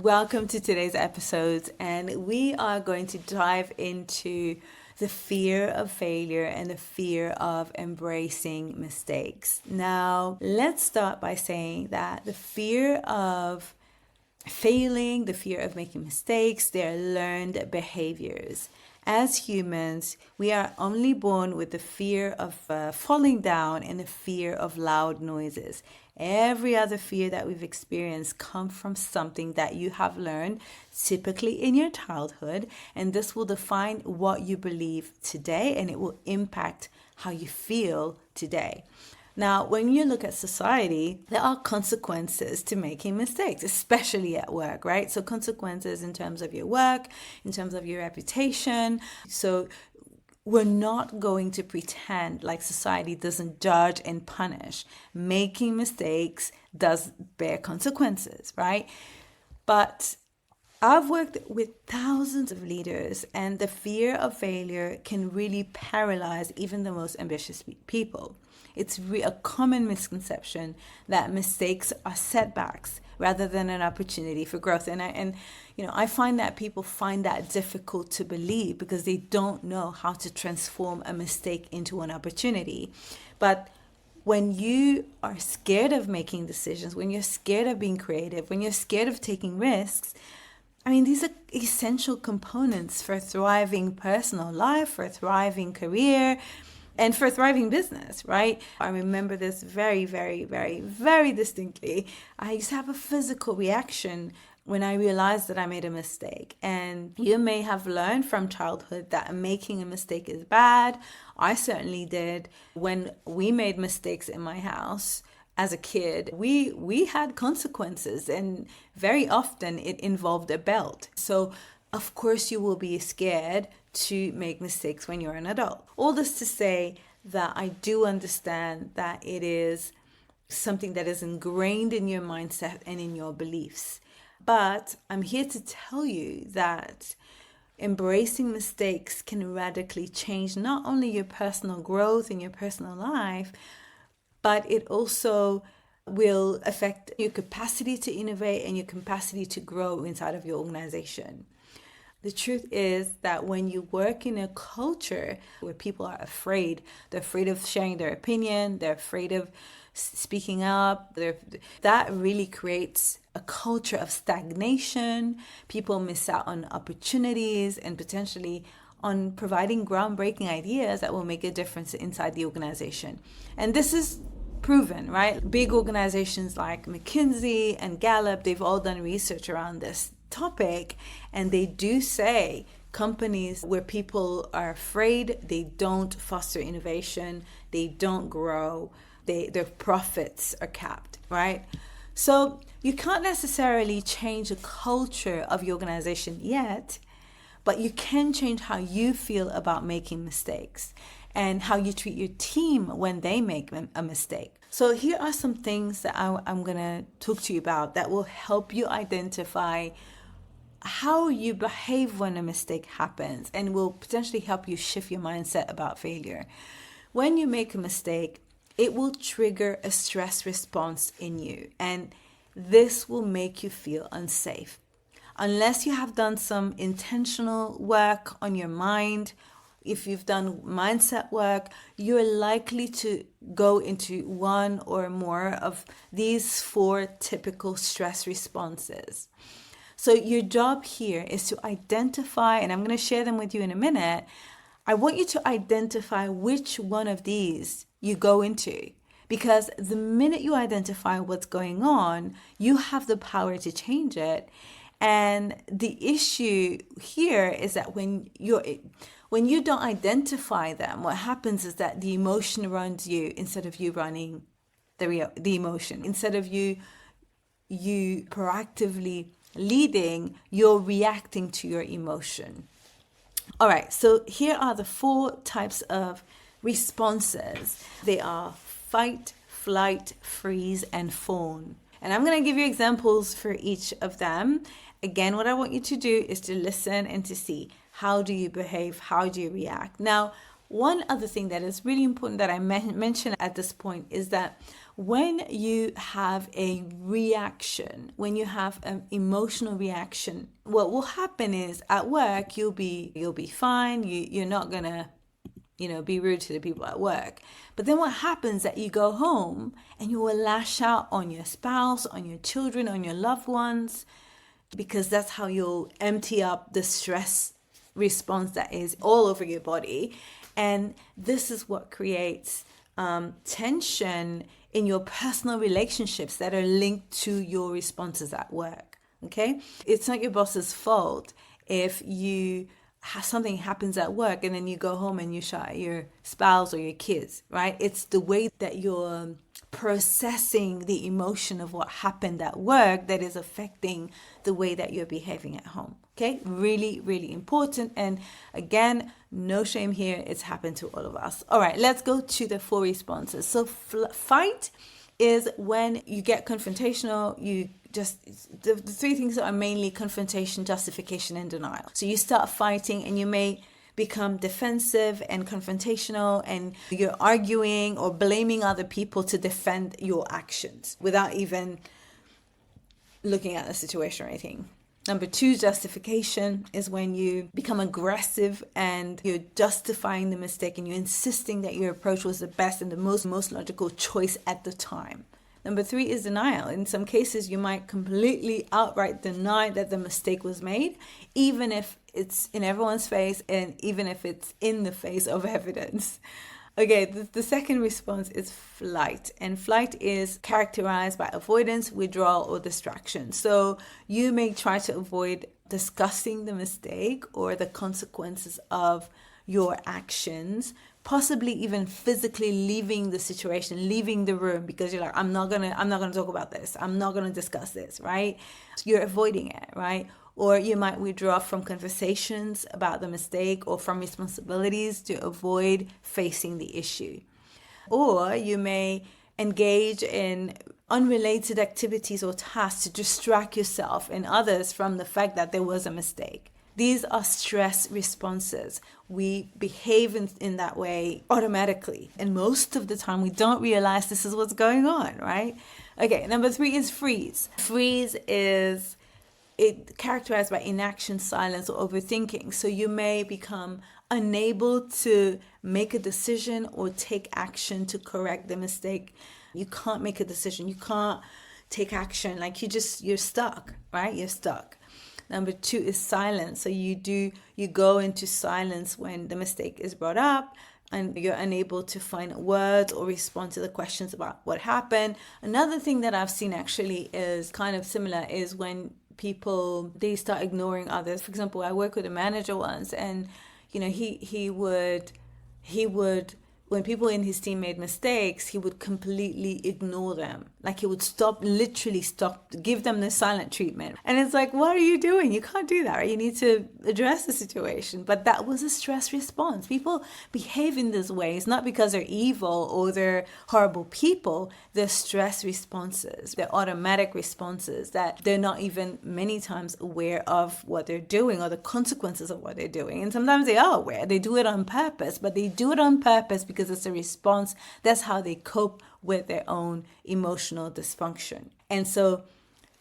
Welcome to today's episode, and we are going to dive into the fear of failure and the fear of embracing mistakes. Now, let's start by saying that the fear of failing, the fear of making mistakes, they're learned behaviors. As humans, we are only born with the fear of falling down and the fear of loud noises. Every other fear that we've experienced comes from something that you have learned, typically in your childhood, and this will define what you believe today, and it will impact how you feel today. Now, when you look at society, there are consequences to making mistakes, especially at work, right? So consequences in terms of your work, in terms of your reputation. So we're not going to pretend like society doesn't judge and punish. Making mistakes does bear consequences, right? But I've worked with thousands of leaders, and the fear of failure can really paralyze even the most ambitious people. It's a common misconception that mistakes are setbacks rather than an opportunity for growth. And I find that people find that difficult to believe because they don't know how to transform a mistake into an opportunity. But when you are scared of making decisions, when you're scared of being creative, when you're scared of taking risks, these are essential components for a thriving personal life, for a thriving career, and for a thriving business, right? I remember this very, very, very, very distinctly. I used to have a physical reaction when I realized that I made a mistake. And you may have learned from childhood that making a mistake is bad. I certainly did. When we made mistakes in my house as a kid, we had consequences, and very often it involved a belt. So of course you will be scared to make mistakes when you're an adult. All this to say that I do understand that it is something that is ingrained in your mindset and in your beliefs. But I'm here to tell you that embracing mistakes can radically change not only your personal growth and your personal life, but it also will affect your capacity to innovate and your capacity to grow inside of your organization. The truth is that when you work in a culture where people are afraid, they're afraid of sharing their opinion, they're afraid of speaking up, that really creates a culture of stagnation. People miss out on opportunities and potentially on providing groundbreaking ideas that will make a difference inside the organization. And this is proven, right? Big organizations like McKinsey and Gallup, they've all done research around this topic, and they do say companies where people are afraid, they don't foster innovation, they don't grow, their profits are capped, right? So you can't necessarily change the culture of your organization yet, but you can change how you feel about making mistakes and how you treat your team when they make a mistake. So here are some things that I'm going to talk to you about that will help you identify how you behave when a mistake happens and will potentially help you shift your mindset about failure. When you make a mistake, it will trigger a stress response in you, and this will make you feel unsafe. Unless you have done some intentional work on your mind, if you've done mindset work, you're likely to go into one or more of these 4 typical stress responses. So your job here is to identify, and I'm going to share them with you in a minute. I want you to identify which one of these you go into, because the minute you identify what's going on, you have the power to change it. And the issue here is that when you don't identify them, what happens is that the emotion runs you instead of you running the emotion. Instead of you proactively leading, you're reacting to your emotion. All right, so here are the 4 types of responses. They are fight, flight, freeze, and fawn. And I'm going to give you examples for each of them. Again, what I want you to do is to listen and to see, how do you behave? How do you react? Now, one other thing that is really important that I mentioned at this point is that when you have a reaction, when you have an emotional reaction, what will happen is at work you'll be fine. You're not gonna be rude to the people at work. But then what happens that you go home and you will lash out on your spouse, on your children, on your loved ones, because that's how you'll empty up the stress response that is all over your body. And this is what creates tension in your personal relationships that are linked to your responses at work. Okay? It's not your boss's fault if something happens at work and then you go home and you shout at your spouse or your kids, right? It's the way that you're processing the emotion of what happened at work that is affecting the way that you're behaving at home. Okay, really, really important. And again, no shame here. It's happened to all of us. All right, let's go to the 4 responses. So fight is when you get confrontational. The 3 things are mainly confrontation, justification, and denial. So you start fighting and you may become defensive and confrontational, and you're arguing or blaming other people to defend your actions without even looking at the situation or anything. Number 2, justification, is when you become aggressive and you're justifying the mistake and you're insisting that your approach was the best and the most logical choice at the time. Number 3 is denial. In some cases, you might completely outright deny that the mistake was made, even if it's in everyone's face and even if it's in the face of evidence. Okay, the second response is flight. And flight is characterized by avoidance, withdrawal, or distraction. So you may try to avoid discussing the mistake or the consequences of your actions, possibly even physically leaving the situation, leaving the room, because you're like, I'm not gonna talk about this. I'm not gonna discuss this, right? You're avoiding it, right? Or you might withdraw from conversations about the mistake or from responsibilities to avoid facing the issue. Or you may engage in unrelated activities or tasks to distract yourself and others from the fact that there was a mistake. These are stress responses. We behave in that way automatically. And most of the time, we don't realize this is what's going on, right? Okay, number 3 is freeze. Freeze is characterized by inaction, silence, or overthinking. So you may become unable to make a decision or take action to correct the mistake. You can't make a decision. You can't take action. Like you're stuck, right? You're stuck. Number 2 is silence. So you go into silence when the mistake is brought up and you're unable to find words or respond to the questions about what happened. Another thing that I've seen actually is kind of similar is when people, they start ignoring others. For example, I worked with a manager once, and he would when people in his team made mistakes, he would completely ignore them. Like he would literally stop, give them the silent treatment. And it's like, what are you doing? You can't do that, right? You need to address the situation. But that was a stress response. People behave in these ways, not because they're evil or they're horrible people. They're stress responses. They're automatic responses that they're not even many times aware of what they're doing or the consequences of what they're doing. And sometimes they are aware. They do it on purpose, but they do it on purpose because it's a response. That's how they cope with their own emotional dysfunction. And so,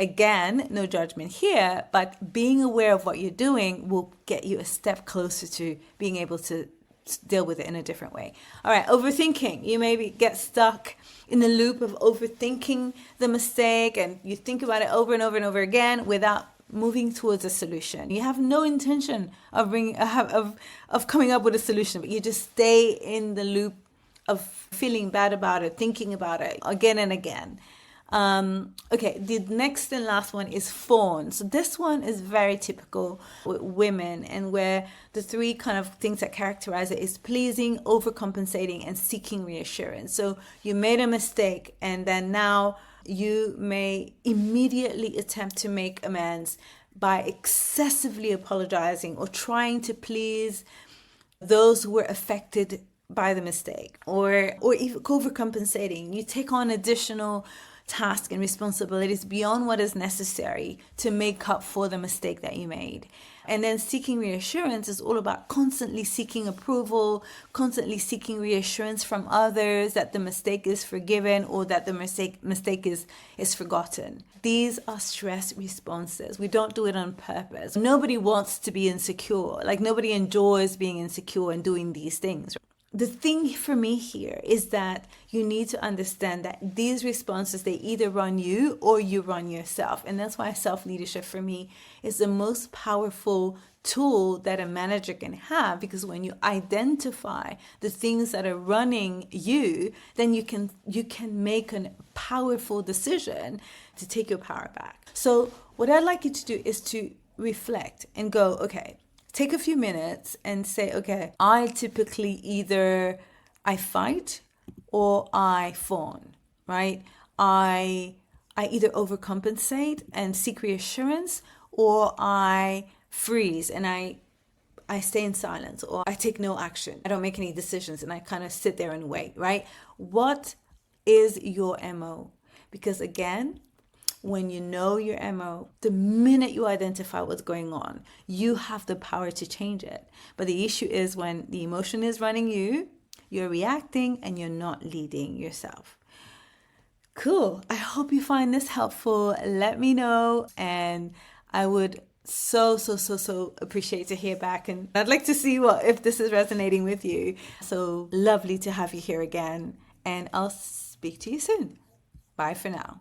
again, no judgment here, but being aware of what you're doing will get you a step closer to being able to deal with it in a different way. All right, overthinking. You maybe get stuck in the loop of overthinking the mistake, and you think about it over and over and over again without moving towards a solution. You have no intention of coming up with a solution, but you just stay in the loop of feeling bad about it, thinking about it again and again. Okay, the next and last one is fawn. So this one is very typical with women, and where the 3 kind of things that characterize it is pleasing, overcompensating, and seeking reassurance. So you made a mistake, and then now you may immediately attempt to make amends by excessively apologizing or trying to please those who were affected by the mistake, or even overcompensating. You take on additional tasks and responsibilities beyond what is necessary to make up for the mistake that you made. And then seeking reassurance is all about constantly seeking approval, constantly seeking reassurance from others that the mistake is forgiven or that the mistake is forgotten. These are stress responses. We don't do it on purpose. Nobody wants to be insecure. Like, nobody enjoys being insecure and doing these things. The thing for me here is that you need to understand that these responses, they either run you or you run yourself. And that's why self-leadership for me is the most powerful tool that a manager can have, because when you identify the things that are running you, then you can make a powerful decision to take your power back. So what I'd like you to do is to reflect and go, okay, take a few minutes and say, okay, I typically either I fight or I fawn, right? I either overcompensate and seek reassurance, or I freeze and I stay in silence, or I take no action. I don't make any decisions and I kind of sit there and wait, right? What is your MO? Because again, when you know your MO, the minute you identify what's going on, you have the power to change it. But the issue is when the emotion is running you, you're reacting and you're not leading yourself. Cool. I hope you find this helpful. Let me know, and I would so appreciate to hear back, and I'd like to see if this is resonating with you. So lovely to have you here again, and I'll speak to you soon. Bye for now.